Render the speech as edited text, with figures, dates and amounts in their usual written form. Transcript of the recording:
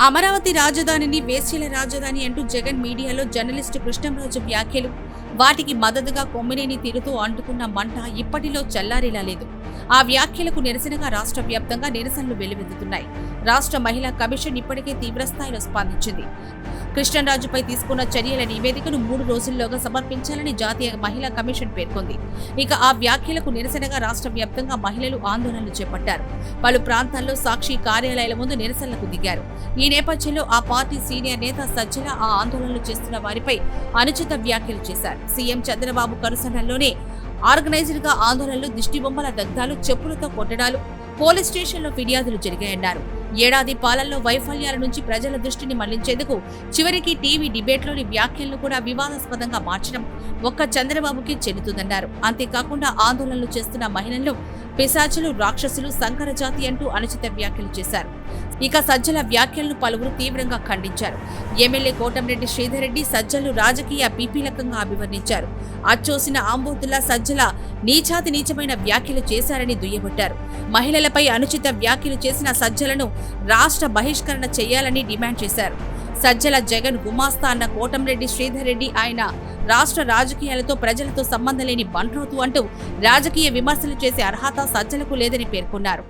అమరావతి రాజధానిని వేశ్యల రాజధాని అంటూ జగన్ మీడియాలో జర్నలిస్టు కృష్ణంరాజు వ్యాఖ్యలు, వాటికి మద్దతుగా కొమ్మినేని తీరుతూ అంటుకున్న మంట ఇప్పటిలో చల్లారేలా లేదు. ఆ వ్యాఖ్యలకు నిరసనగా రాష్ట్ర వ్యాప్తంగా నిరసనలు వెల్లువెత్తుతున్నాయి. రాష్ట్ర మహిళా కమిషన్ ఇప్పటికే తీవ్రస్థాయిలో స్పందించింది. కృష్ణంరాజుపై తీసుకున్న చర్యల నివేదికను 3 రోజుల్లోగా సమర్పించాలని జాతీయ మహిళా కమిషన్ పేర్కొంది. ఇక ఆ వ్యాఖ్యలకు నిరసనగా రాష్ట్ర వ్యాప్తంగా మహిళలు ఆందోళనలు చేపట్టారు. పలు ప్రాంతాల్లో సాక్షి కార్యాలయాల ముందు నిరసనలకు దిగారు. ఈ నేపథ్యంలో ఆ పార్టీ సీనియర్ నేత సజ్జల ఆ ఆందోళనలు చేస్తున్న వారిపై అనుచిత వ్యాఖ్యలు చేశారు. సీఎం చంద్రబాబు కరుసనల్లోనే ఆర్గనైజ్డ్ గా ఆందోళనలు, దిష్టిబొమ్మల దగ్ధాలు, చెప్పులతో కొట్టడాలు, పోలీస్ స్టేషన్లో ఫిర్యాదులు జరిగాయన్నారు. ఏడాది పాలనలో వైఫల్యాల నుంచి ప్రజల దృష్టిని మళ్లించేందుకు చివరికి టీవీ డిబేట్లోని వ్యాఖ్యలను కూడా వివాదాస్పదంగా మార్చడం ఒక్క చంద్రబాబుకి చెల్లుతుందన్నారు. అంతేకాకుండా ఆందోళనలు చేస్తున్న మహిళలను పిశాచులు, రాక్షసులు, సంకర జాతి అంటూ అనుచిత వ్యాఖ్యలు చేశారు. ఇక సజ్జల వ్యాఖ్యలను పలువురు తీవ్రంగా ఖండించారు. ఎమ్మెల్యే కోటంరెడ్డి శ్రీధర్ రెడ్డి సజ్జలు రాజకీయ పీపీలకంగా అభివర్ణించారు. అచ్చోసిన ఆంబోతుల్లా సజ్జల నీచాతి నీచమైన వ్యాఖ్యలు చేశారని దుయ్యబట్టారు. మహిళలపై అనుచిత వ్యాఖ్యలు చేసిన సజ్జలను రాష్ట్ర బహిష్కరణ చేయాలని డిమాండ్ చేశారు. సజ్జల జగన్ గుమాస్తా అన్న కోటంరెడ్డి శ్రీధర్ రెడ్డి ఆయన రాష్ట్ర రాజకీయాలతో ప్రజలతో సంబంధం లేని బంట్రోతు అంటూ రాజకీయ విమర్శలు చేసే అర్హత సజ్జలకు లేదని పేర్కొన్నారు.